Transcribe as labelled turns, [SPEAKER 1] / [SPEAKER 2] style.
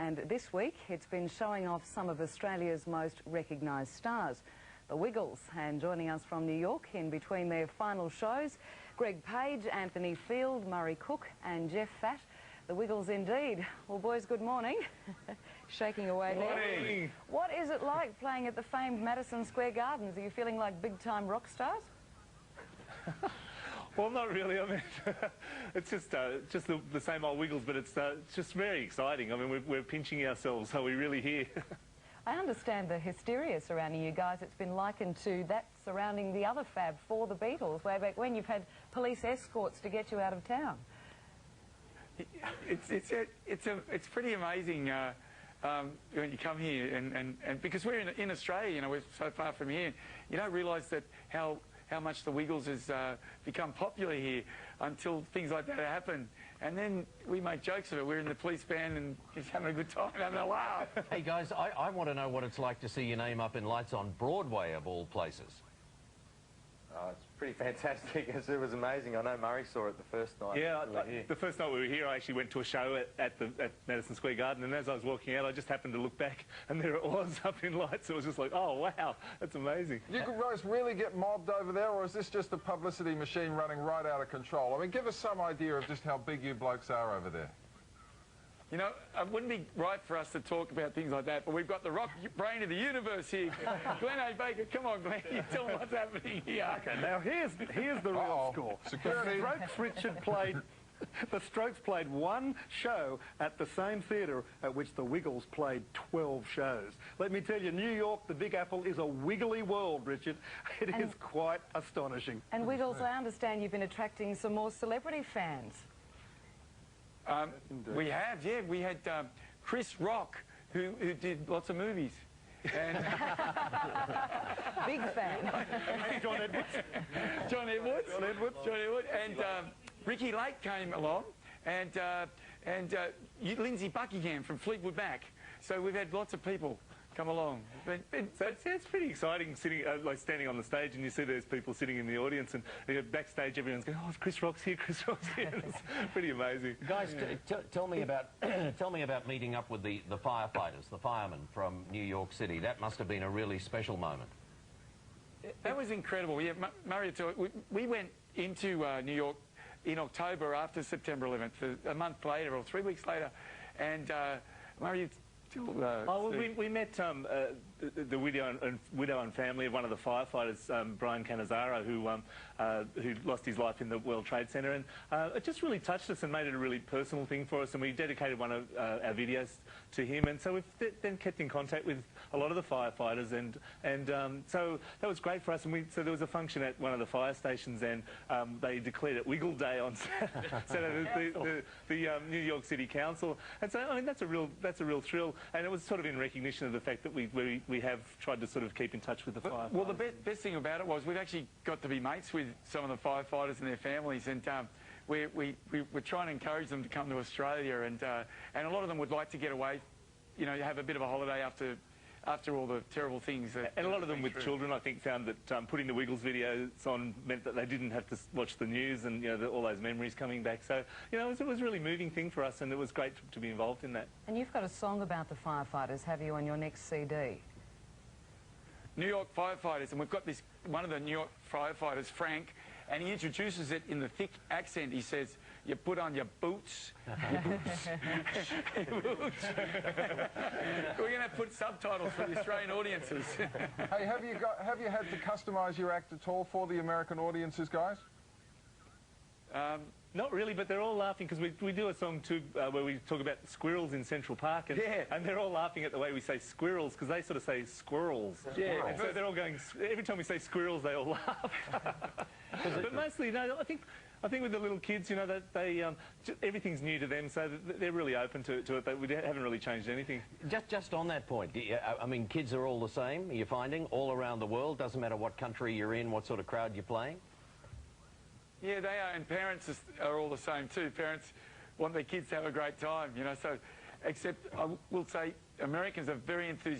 [SPEAKER 1] And this week, it's been showing off some of Australia's most recognised stars, the Wiggles. And joining us from New York in between their final shows, Greg Page, Anthony Field, Murray Cook and Jeff Fatt. The Wiggles indeed. Well, boys, good morning. Shaking away there.
[SPEAKER 2] Morning.
[SPEAKER 1] What is it like playing at the famed Madison Square Gardens? Are you feeling like big-time rock stars?
[SPEAKER 2] Well, not really. I mean, it's just the same old Wiggles, but it's just very exciting. I mean, we're pinching ourselves. Are we really here?
[SPEAKER 1] I understand the hysteria surrounding you guys. It's been likened to that surrounding the other fab for the Beatles, way back when. You've had police escorts to get you out of town.
[SPEAKER 3] It's pretty amazing when you come here, and because we're in Australia, you know, we're so far from here, you don't realise that how much the Wiggles has become popular here until things like that happen. And then we make jokes of it. We're in the police band and he's having a good time, having a laugh.
[SPEAKER 4] Hey guys, I want to know what it's like to see your name up in lights on Broadway of all places.
[SPEAKER 5] It's pretty fantastic. It was amazing. I know Murray saw it the first night.
[SPEAKER 2] Yeah, the first night we were here, I actually went to a show at Madison Square Garden, and as I was walking out, I just happened to look back, and there it was up in lights. It was just like, oh, wow, that's amazing.
[SPEAKER 6] You guys really get mobbed over there, or is this just a publicity machine running right out of control? I mean, give us some idea of just how big you blokes are over there.
[SPEAKER 3] You know, it wouldn't be right for us to talk about things like that, but we've got the rock brain of the universe here. Glenn A. Baker, come on, Glenn, you tell them what's happening here.
[SPEAKER 7] Okay, now here's the real score.
[SPEAKER 6] Security.
[SPEAKER 7] The Strokes played one show at the same theatre at which the Wiggles played 12 shows. Let me tell you, New York, the Big Apple, is a wiggly world, Richard. It is quite astonishing.
[SPEAKER 1] And Wiggles, I understand you've been attracting some more celebrity fans.
[SPEAKER 3] We have, yeah. We had Chris Rock, who did lots of movies. And
[SPEAKER 1] Big fan.
[SPEAKER 7] John Edwards.
[SPEAKER 3] John Edwards. And Ricky Lake came along, and Lindsay Buckingham from Fleetwood Mac. So we've had lots of people come along.
[SPEAKER 2] It's pretty exciting sitting, like standing on the stage, and you see there's people sitting in the audience, and backstage everyone's going, oh, Chris Rock's here, Chris Rock's here. It's pretty amazing.
[SPEAKER 4] Guys, tell me about meeting up with the firefighters, the firemen from New York City. That must have been a really special moment.
[SPEAKER 3] That was incredible. Yeah, Murray, we went into New York in October after September 11th, a month later or 3 weeks later, and Murray.
[SPEAKER 2] We met the widow and family of one of the firefighters, Brian Cannizzaro, who lost his life in the World Trade Center, and it just really touched us and made it a really personal thing for us, and we dedicated one of our videos to him, and so we've then kept in contact with a lot of the firefighters, and so that was great for us. And so there was a function at one of the fire stations, and they declared it Wiggle Day on Saturday, the New York City Council, and so I mean that's a real thrill. And it was sort of in recognition of the fact that we have tried to sort of keep in touch with the firefighters. Well,
[SPEAKER 3] the best thing about it was we've actually got to be mates with some of the firefighters and their families, and we're trying to encourage them to come to Australia, and a lot of them would like to get away, you know, have a bit of a holiday after all the terrible things.
[SPEAKER 2] And a lot of them with children, I think, found that putting the Wiggles videos on meant that they didn't have to watch the news, and you know all those memories coming back. So you know it was a really moving thing for us, and it was great to be involved in that.
[SPEAKER 1] And you've got a song about the firefighters, have you, on your next CD?
[SPEAKER 3] New York firefighters, and we've got this one of the New York firefighters, Frank, and he introduces it in the thick accent. He says, "You put on your boots." Your boots. Your boots. We're going to put subtitles for the Australian audiences.
[SPEAKER 6] Hey, have you had to customise your act at all for the American audiences, guys?
[SPEAKER 2] Not really, but they're all laughing because we do a song too where we talk about squirrels in Central Park, and they're all laughing at the way we say squirrels because they sort of say squirrels. Yeah, and so they're all going. Every time we say squirrels, they all laugh. But mostly, no, I think with the little kids, you know, that they everything's new to them, so they're really open to it. But we haven't really changed anything.
[SPEAKER 4] Just on that point, I mean, kids are all the same. You're finding all around the world. Doesn't matter what country you're in, what sort of crowd you're playing.
[SPEAKER 3] Yeah, they are, and parents are all the same too. Parents want their kids to have a great time, you know. So, except I will say, Americans are very enthusiastic.